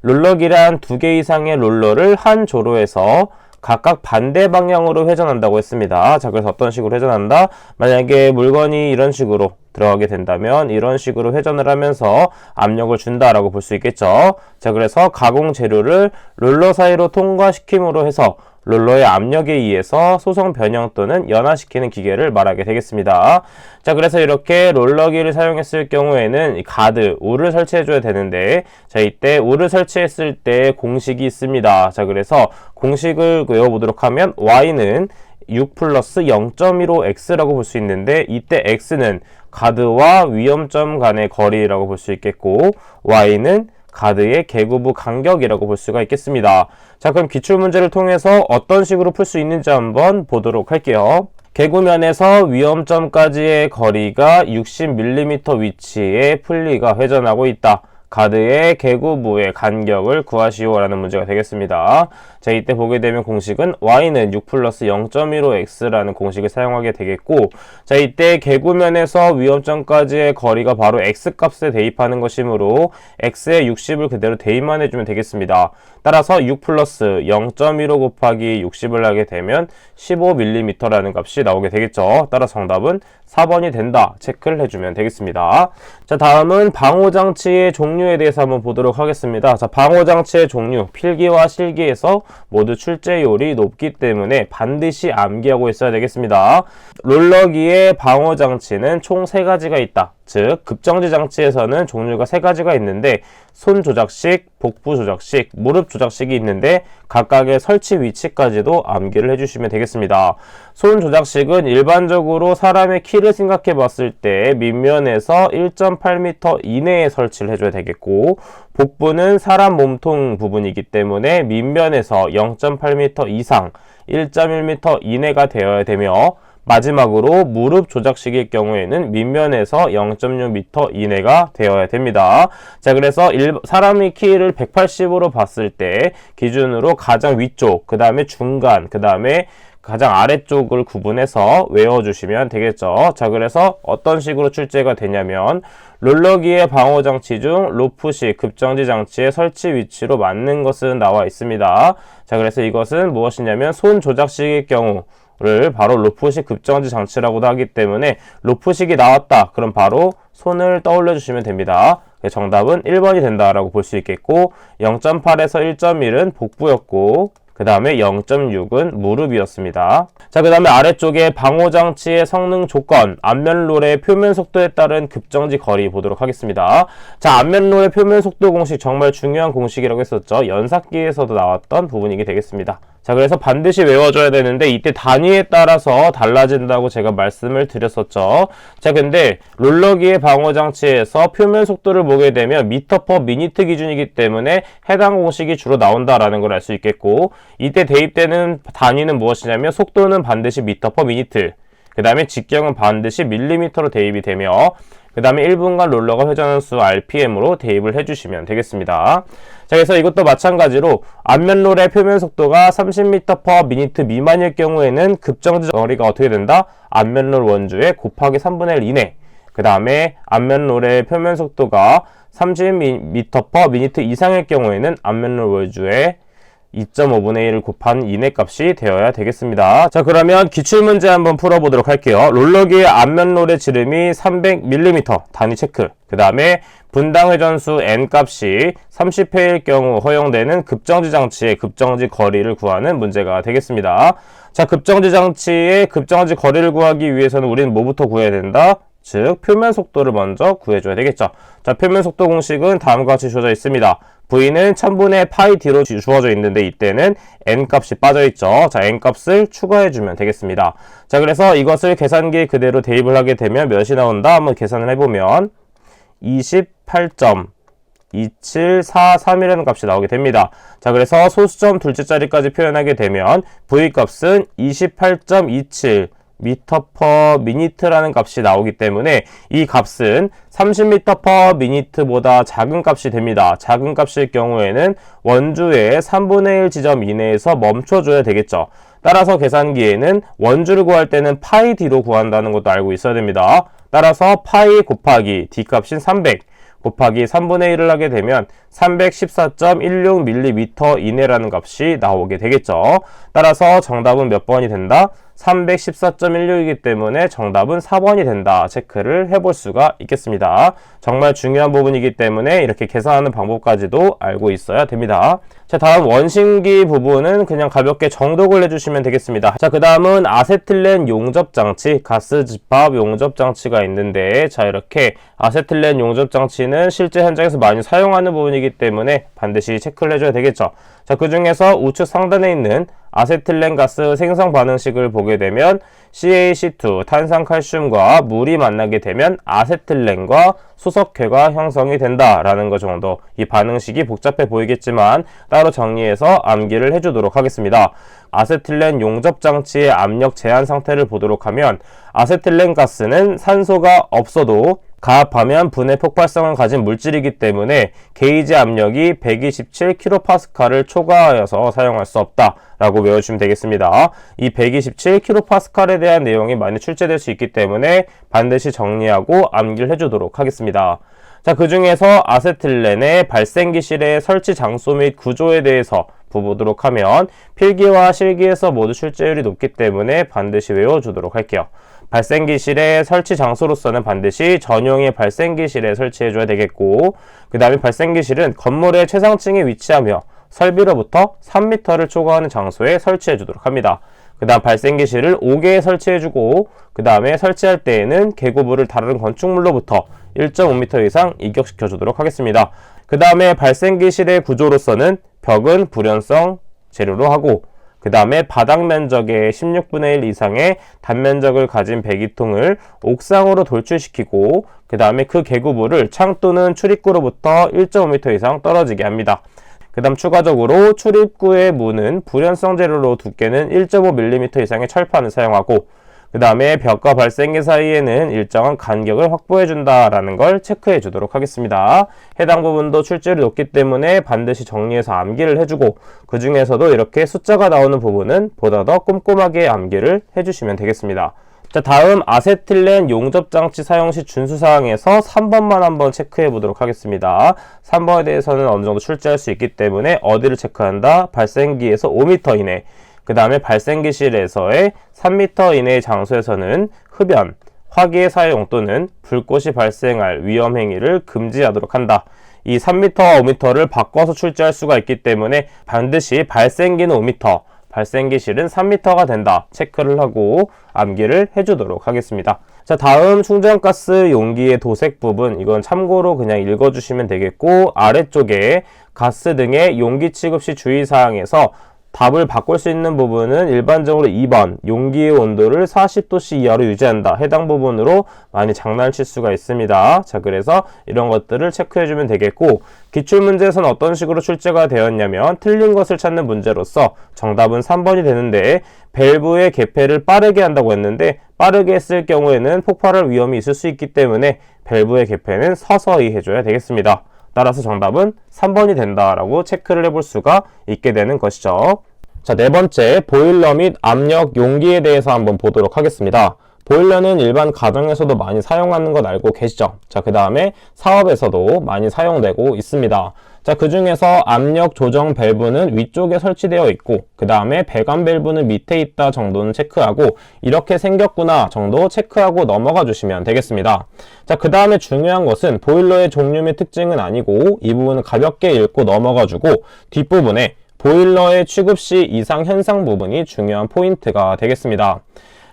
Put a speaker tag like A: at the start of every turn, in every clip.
A: 롤러기란 2개 이상의 롤러를 한 조로 해서 각각 반대 방향으로 회전한다고 했습니다. 자, 그래서 어떤 식으로 회전한다? 만약에 물건이 이런 식으로 들어가게 된다면 이런 식으로 회전을 하면서 압력을 준다라고 볼 수 있겠죠. 자, 그래서 가공 재료를 롤러 사이로 통과시킴으로 해서 롤러의 압력에 의해서 소성 변형 또는 연화시키는 기계를 말하게 되겠습니다. 자, 그래서 이렇게 롤러기를 사용했을 경우에는 가드, 울을 설치해줘야 되는데, 자, 이때 울을 설치했을 때 공식이 있습니다. 자, 그래서 공식을 외워보도록 하면 y는 6 플러스 0.15x라고 볼 수 있는데, 이때 x는 가드와 위험점 간의 거리라고 볼 수 있겠고, y는 가드의 개구부 간격이라고 볼 수가 있겠습니다. 자, 그럼 기출문제를 통해서 어떤 식으로 풀 수 있는지 한번 보도록 할게요. 개구면에서 위험점까지의 거리가 60mm 위치에 풀리가 회전하고 있다. 가드의 개구부의 간격을 구하시오 라는 문제가 되겠습니다. 자, 이때 보게 되면 공식은 y는 6 플러스 0.15x라는 공식을 사용하게 되겠고, 자, 이때 개구면에서 위험점까지의 거리가 바로 x값에 대입하는 것이므로 x에 60을 그대로 대입만 해주면 되겠습니다. 따라서 6 플러스 0.15 곱하기 60을 하게 되면 15mm라는 값이 나오게 되겠죠. 따라 정답은 4번이 된다. 체크를 해주면 되겠습니다. 자, 다음은 방호장치의 종류에 대해서 한번 보도록 하겠습니다. 자, 방호장치의 종류, 필기와 실기에서 모두 출제율이 높기 때문에 반드시 암기하고 있어야 되겠습니다. 롤러기의 방호장치는 총 3가지가 있다. 즉, 급정지 장치에서는 종류가 3가지가 있는데 손 조작식, 복부 조작식, 무릎 조작식이 있는데 각각의 설치 위치까지도 암기를 해주시면 되겠습니다. 손 조작식은 일반적으로 사람의 키를 생각해 봤을 때 밑면에서 1.8m 이내에 설치를 해줘야 되겠고, 복부는 사람 몸통 부분이기 때문에 밑면에서 0.8m 이상 1.1m 이내가 되어야 되며, 마지막으로 무릎 조작식일 경우에는 밑면에서 0.6m 이내가 되어야 됩니다. 자, 그래서 사람의 키를 180으로 봤을 때 기준으로 가장 위쪽, 그 다음에 중간, 그 다음에 가장 아래쪽을 구분해서 외워주시면 되겠죠. 자, 그래서 어떤 식으로 출제가 되냐면 롤러기의 방호장치 중 로프식 급정지 장치의 설치 위치로 맞는 것은 나와 있습니다. 자, 그래서 이것은 무엇이냐면 손 조작식일 경우 를 바로 로프식 급정지 장치라고도 하기 때문에 로프식이 나왔다. 그럼 바로 손을 떠올려 주시면 됩니다. 정답은 1번이 된다라고 볼 수 있겠고, 0.8에서 1.1은 복부였고, 그 다음에 0.6은 무릎이었습니다. 자, 그 다음에 아래쪽에 방호장치의 성능 조건, 앞면롤의 표면 속도에 따른 급정지 거리 보도록 하겠습니다. 자, 앞면롤의 표면 속도 공식 정말 중요한 공식이라고 했었죠. 연삭기에서도 나왔던 부분이게 되겠습니다. 자, 그래서 반드시 외워줘야 되는데 이때 단위에 따라서 달라진다고 제가 말씀을 드렸었죠. 자, 근데 롤러기의 방호장치에서 표면 속도를 보게 되면 미터 퍼 미니트 기준이기 때문에 해당 공식이 주로 나온다라는 걸 알 수 있겠고, 이때 대입되는 단위는 무엇이냐면 속도는 반드시 미터 퍼 미니트, 그 다음에 직경은 반드시 밀리미터로 대입이 되며, 그 다음에 1분간 롤러가 회전하는 수 RPM으로 대입을 해주시면 되겠습니다. 자, 그래서 이것도 마찬가지로 앞면롤의 표면 속도가 30m/min 미만일 경우에는 급정지 거리가 어떻게 된다? 앞면롤 원주의 곱하기 3분의 1 이내, 그 다음에 앞면롤의 표면 속도가 30m/min 이상일 경우에는 앞면롤 원주의 2.5분의 1을 곱한 이내 값이 되어야 되겠습니다. 자, 그러면 기출문제 한번 풀어보도록 할게요. 롤러기의 앞면롤의 지름이 300mm 단위 체크, 그 다음에 분당 회전수 n값이 30회일 경우 허용되는 급정지 장치의 급정지 거리를 구하는 문제가 되겠습니다. 자, 급정지 장치의 급정지 거리를 구하기 위해서는 우리는 뭐부터 구해야 된다? 즉, 표면 속도를 먼저 구해줘야 되겠죠. 자, 표면 속도 공식은 다음과 같이 주어져 있습니다. V는 1000분의 파이 D로 주어져 있는데 이때는 N값이 빠져있죠. 자, N값을 추가해주면 되겠습니다. 자, 그래서 이것을 계산기에 그대로 대입을 하게 되면 몇이 나온다? 한번 계산을 해보면 28.2743이라는 값이 나오게 됩니다. 자, 그래서 소수점 둘째 자리까지 표현하게 되면 V값은 28.27 m/min라는 값이 나오기 때문에 이 값은 30m/min보다 작은 값이 됩니다. 작은 값일 경우에는 원주의 3분의 1 지점 이내에서 멈춰줘야 되겠죠. 따라서 계산기에는 원주를 구할 때는 파이 D로 구한다는 것도 알고 있어야 됩니다. 따라서 파이 곱하기 D 값인 300 곱하기 3분의 1을 하게 되면 314.16mm 이내라는 값이 나오게 되겠죠. 따라서 정답은 몇 번이 된다? 314.16이기 때문에 정답은 4번이 된다. 체크를 해볼 수가 있겠습니다. 정말 중요한 부분이기 때문에 이렇게 계산하는 방법까지도 알고 있어야 됩니다. 자, 다음 원심기 부분은 그냥 가볍게 정독을 해주시면 되겠습니다. 자, 그 다음은 아세틸렌 용접장치, 가스집합 용접장치가 있는데, 자, 이렇게 아세틸렌 용접장치는 실제 현장에서 많이 사용하는 부분이기 때문에 반드시 체크를 해줘야 되겠죠. 자, 그 중에서 우측 상단에 있는 아세틸렌 가스 생성 반응식을 보게 되면 CaC2 탄산칼슘과 물이 만나게 되면 아세틸렌과 수석회가 형성이 된다라는 것 정도. 이 반응식이 복잡해 보이겠지만 따로 정리해서 암기를 해주도록 하겠습니다. 아세틸렌 용접 장치의 압력 제한 상태를 보도록 하면 아세틸렌 가스는 산소가 없어도 가압하면 분해 폭발성을 가진 물질이기 때문에 게이지 압력이 127kPa를 초과하여서 사용할 수 없다 라고 외워주시면 되겠습니다. 이 127kPa에 대한 내용이 많이 출제될 수 있기 때문에 반드시 정리하고 암기를 해주도록 하겠습니다. 자, 그 중에서 아세틸렌의 발생기실의 설치 장소 및 구조에 대해서 보도록 하면 필기와 실기에서 모두 출제율이 높기 때문에 반드시 외워주도록 할게요. 발생기실의 설치 장소로서는 반드시 전용의 발생기실에 설치해줘야 되겠고, 그 다음에 발생기실은 건물의 최상층에 위치하며 설비로부터 3m를 초과하는 장소에 설치해주도록 합니다. 그 다음 발생기실을 5개에 설치해주고, 그 다음에 설치할 때에는 계고부를 다른 건축물로부터 1.5m 이상 이격시켜주도록 하겠습니다. 그 다음에 발생기실의 구조로서는 벽은 불연성 재료로 하고, 그 다음에 바닥 면적의 16분의 1 이상의 단면적을 가진 배기통을 옥상으로 돌출시키고, 그 다음에 그 계구부를 창 또는 출입구로부터 1.5m 이상 떨어지게 합니다. 그 다음 추가적으로 출입구의 문은 불연성 재료로 두께는 1.5mm 이상의 철판을 사용하고, 그 다음에 벽과 발생기 사이에는 일정한 간격을 확보해 준다라는 걸 체크해 주도록 하겠습니다. 해당 부분도 출제율이 높기 때문에 반드시 정리해서 암기를 해주고, 그 중에서도 이렇게 숫자가 나오는 부분은 보다 더 꼼꼼하게 암기를 해주시면 되겠습니다. 자, 다음 아세틸렌 용접장치 사용 시 준수사항에서 3번만 한번 체크해 보도록 하겠습니다. 3번에 대해서는 어느 정도 출제할 수 있기 때문에 어디를 체크한다? 발생기에서 5m 이내, 그 다음에 발생기실에서의 3m 이내의 장소에서는 흡연, 화기의 사용 또는 불꽃이 발생할 위험 행위를 금지하도록 한다. 이 3m와 5m를 바꿔서 출제할 수가 있기 때문에 반드시 발생기는 5m, 발생기실은 3m가 된다. 체크를 하고 암기를 해주도록 하겠습니다. 자, 다음 충전가스 용기의 도색 부분, 이건 참고로 그냥 읽어주시면 되겠고, 아래쪽에 가스 등의 용기 취급 시 주의사항에서 답을 바꿀 수 있는 부분은 일반적으로 2번 용기의 온도를 40도씨 이하로 유지한다. 해당 부분으로 많이 장난칠 수가 있습니다. 자, 그래서 이런 것들을 체크해주면 되겠고, 기출문제에서는 어떤 식으로 출제가 되었냐면 틀린 것을 찾는 문제로서 정답은 3번이 되는데, 밸브의 개폐를 빠르게 한다고 했는데 빠르게 했을 경우에는 폭발할 위험이 있을 수 있기 때문에 밸브의 개폐는 서서히 해줘야 되겠습니다. 따라서 정답은 3번이 된다라고 체크를 해볼 수가 있게 되는 것이죠. 자, 네 번째, 보일러 및 압력 용기에 대해서 한번 보도록 하겠습니다. 보일러는 일반 가정에서도 많이 사용하는 것 알고 계시죠? 자, 그 다음에 사업에서도 많이 사용되고 있습니다. 자, 그 중에서 압력 조정 밸브는 위쪽에 설치되어 있고, 그 다음에 배관 밸브는 밑에 있다 정도는 체크하고, 이렇게 생겼구나 정도 체크하고 넘어가 주시면 되겠습니다. 자, 그 다음에 중요한 것은 보일러의 종류 및 특징은 아니고, 이 부분은 가볍게 읽고 넘어가 주고, 뒷부분에 보일러의 취급 시 이상 현상 부분이 중요한 포인트가 되겠습니다.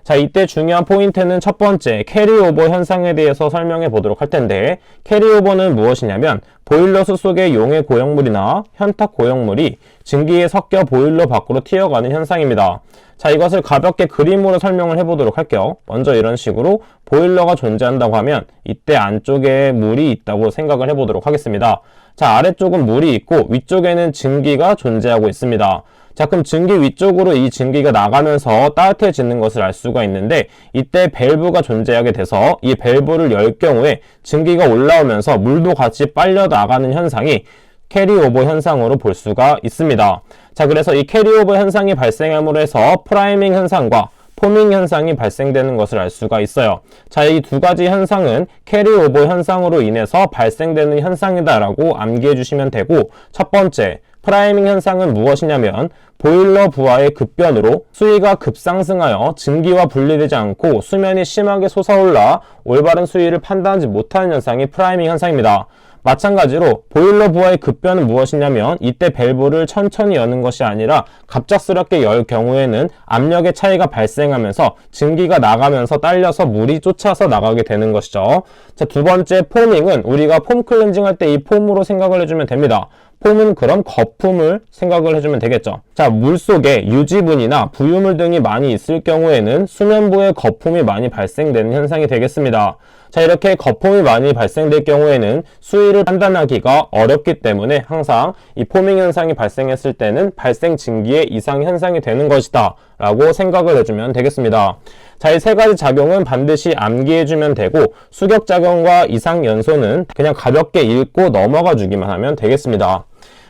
A: 자, 이때 중요한 포인트는 첫 번째, 캐리오버 현상에 대해서 설명해 보도록 할 텐데, 캐리오버는 무엇이냐면 보일러수 속의 용해 고형물이나 현탁 고형물이 증기에 섞여 보일러 밖으로 튀어가는 현상입니다. 자, 이것을 가볍게 그림으로 설명을 해보도록 할게요. 먼저 이런 식으로 보일러가 존재한다고 하면 이때 안쪽에 물이 있다고 생각을 해보도록 하겠습니다. 자, 아래쪽은 물이 있고 위쪽에는 증기가 존재하고 있습니다. 자, 그럼 증기 위쪽으로 이 증기가 나가면서 따뜻해지는 것을 알 수가 있는데, 이때 밸브가 존재하게 돼서 이 밸브를 열 경우에 증기가 올라오면서 물도 같이 빨려 나가는 현상이 캐리오버 현상으로 볼 수가 있습니다. 자, 그래서 이 캐리오버 현상이 발생함으로 해서 프라이밍 현상과 포밍 현상이 발생되는 것을 알 수가 있어요. 자, 이 두 가지 현상은 캐리오버 현상으로 인해서 발생되는 현상이다라고 암기해 주시면 되고, 첫 번째, 프라이밍 현상은 무엇이냐면 보일러 부하의 급변으로 수위가 급상승하여 증기와 분리되지 않고 수면이 심하게 솟아올라 올바른 수위를 판단하지 못하는 현상이 프라이밍 현상입니다. 마찬가지로 보일러 부하의 급변은 무엇이냐면 이때 밸브를 천천히 여는 것이 아니라 갑작스럽게 열 경우에는 압력의 차이가 발생하면서 증기가 나가면서 딸려서 물이 쫓아서 나가게 되는 것이죠. 자, 두 번째 포밍은 우리가 폼 클렌징 할 때 이 폼으로 생각을 해주면 됩니다. 폼은 그럼 거품을 생각을 해주면 되겠죠. 자, 물속에 유지분이나 부유물 등이 많이 있을 경우에는 수면부에 거품이 많이 발생되는 현상이 되겠습니다. 자, 이렇게 거품이 많이 발생될 경우에는 수위를 판단하기가 어렵기 때문에 항상 이 포밍 현상이 발생했을 때는 발생 증기의 이상 현상이 되는 것이다 라고 생각을 해주면 되겠습니다. 자, 이 세 가지 작용은 반드시 암기해주면 되고 수격작용과 이상 연소는 그냥 가볍게 읽고 넘어가 주기만 하면 되겠습니다.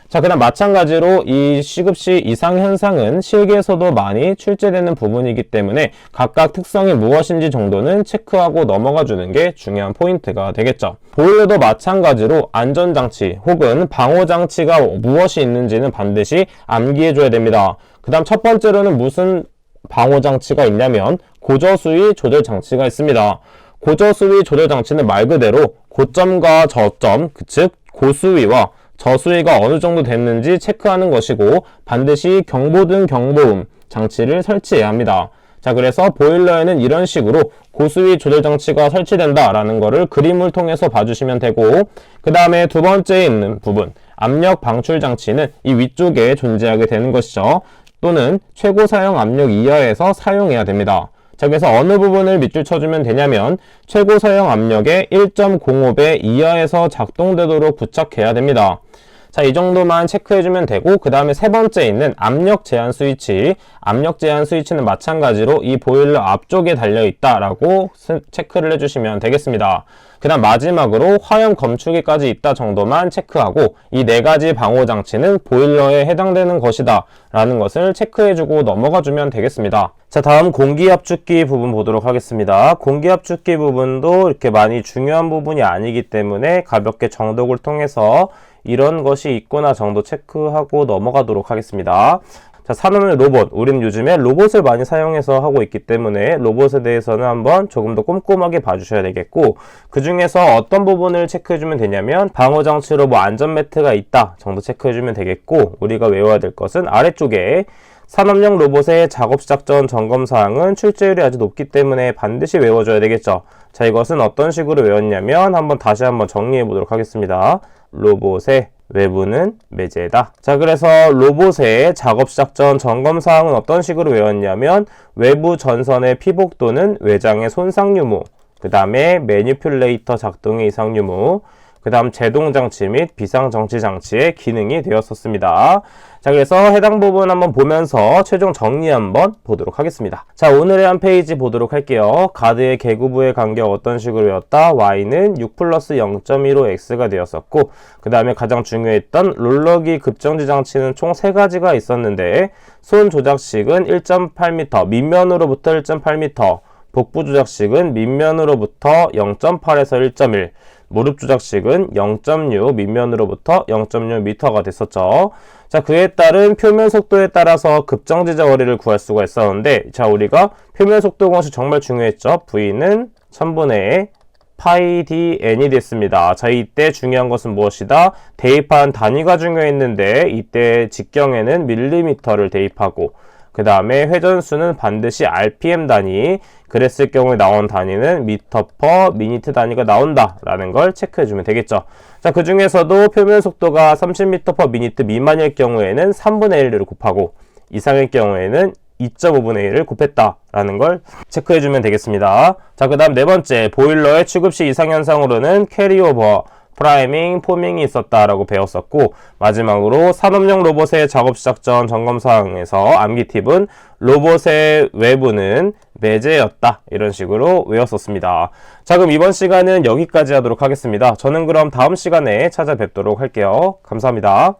A: 자, 그다음 마찬가지로 이 시급시 이상 현상은 실기에서도 많이 출제되는 부분이기 때문에 각각 특성이 무엇인지 정도는 체크하고 넘어가 주는 게 중요한 포인트가 되겠죠. 보일러도 마찬가지로 안전장치 혹은 방호장치가 무엇이 있는지는 반드시 암기해 줘야 됩니다. 그다음 첫 번째로는 무슨 방호장치가 있냐면 고저수위 조절장치가 있습니다. 고저수위 조절장치는 말 그대로 고점과 저점, 즉 고수위와 저수위가 어느 정도 됐는지 체크하는 것이고 반드시 경보등 경보음 장치를 설치해야 합니다. 자, 그래서 보일러에는 이런 식으로 고수위 조절 장치가 설치된다라는 것을 그림을 통해서 봐주시면 되고, 그 다음에 두 번째에 있는 부분 압력 방출 장치는 이 위쪽에 존재하게 되는 것이죠. 또는 최고 사용 압력 이하에서 사용해야 됩니다. 자, 그래서 어느 부분을 밑줄 쳐주면 되냐면 최고 사용 압력의 1.05배 이하에서 작동되도록 부착해야 됩니다. 자, 이 정도만 체크해주면 되고, 그 다음에 세 번째 있는 압력 제한 스위치. 압력 제한 스위치는 마찬가지로 이 보일러 앞쪽에 달려있다라고 체크를 해주시면 되겠습니다. 그 다음 마지막으로 화염 검출기까지 있다 정도만 체크하고 이 네 가지 방호 장치는 보일러에 해당되는 것이다 라는 것을 체크해주고 넘어가주면 되겠습니다. 자, 다음 공기압축기 부분 보도록 하겠습니다. 공기압축기 부분도 이렇게 많이 중요한 부분이 아니기 때문에 가볍게 정독을 통해서 이런 것이 있구나 정도 체크하고 넘어가도록 하겠습니다. 자, 산업의 로봇. 우리는 요즘에 로봇을 많이 사용해서 하고 있기 때문에 로봇에 대해서는 한번 조금 더 꼼꼼하게 봐주셔야 되겠고, 그 중에서 어떤 부분을 체크해주면 되냐면 방호장치로 뭐 안전매트가 있다 정도 체크해주면 되겠고, 우리가 외워야 될 것은 아래쪽에 산업용 로봇의 작업 시작 전 점검 사항은 출제율이 아주 높기 때문에 반드시 외워줘야 되겠죠. 자, 이것은 어떤 식으로 외웠냐면 다시 한번 정리해 보도록 하겠습니다. 로봇의 외부는 매제다. 자, 그래서 로봇의 작업 시작 전 점검 사항은 어떤 식으로 외웠냐면 외부 전선의 피복 또는 외장의 손상 유무, 그 다음에 매니퓰레이터 작동의 이상 유무, 그 다음 제동장치 및 비상정지장치의 기능이 되었었습니다. 자, 그래서 해당 부분 한번 보면서 최종 정리 한번 보도록 하겠습니다. 자, 오늘의 한 페이지 보도록 할게요. 가드의 개구부의 간격 어떤 식으로 외웠다? Y는 6 플러스 0.15 X가 되었었고, 그 다음에 가장 중요했던 롤러기 급정지 장치는 총 3가지가 있었는데, 손 조작식은 1.8m, 밑면으로부터 1.8m, 복부 조작식은 밑면으로부터 0.8에서 1.1, 무릎 조작식은 0.6, 밑면으로부터 0.6m가 됐었죠. 자, 그에 따른 표면 속도에 따라서 급정지자 거리를 구할 수가 있었는데, 자, 우리가 표면 속도 공식 정말 중요했죠. V는 1000분의 파이 dn이 됐습니다. 자, 이때 중요한 것은 무엇이다? 대입한 단위가 중요했는데 이때 직경에는 밀리미터를 대입하고, 그 다음에 회전수는 반드시 RPM 단위, 그랬을 경우에 나온 단위는 미터 퍼 미니트 단위가 나온다 라는 걸 체크해주면 되겠죠. 자, 그 중에서도 표면 속도가 30m 퍼 미니트 미만일 경우에는 3분의 1을 곱하고 이상일 경우에는 2.5분의 1을 곱했다 라는 걸 체크해주면 되겠습니다. 자, 그 다음 네 번째, 보일러의 취급시 이상현상으로는 캐리오버, 프라이밍, 포밍이 있었다라고 배웠었고, 마지막으로 산업용 로봇의 작업 시작 전 점검 사항에서 암기 팁은 로봇의 외부는 매제였다 이런 식으로 외웠었습니다. 자, 그럼 이번 시간은 여기까지 하도록 하겠습니다. 저는 그럼 다음 시간에 찾아뵙도록 할게요. 감사합니다.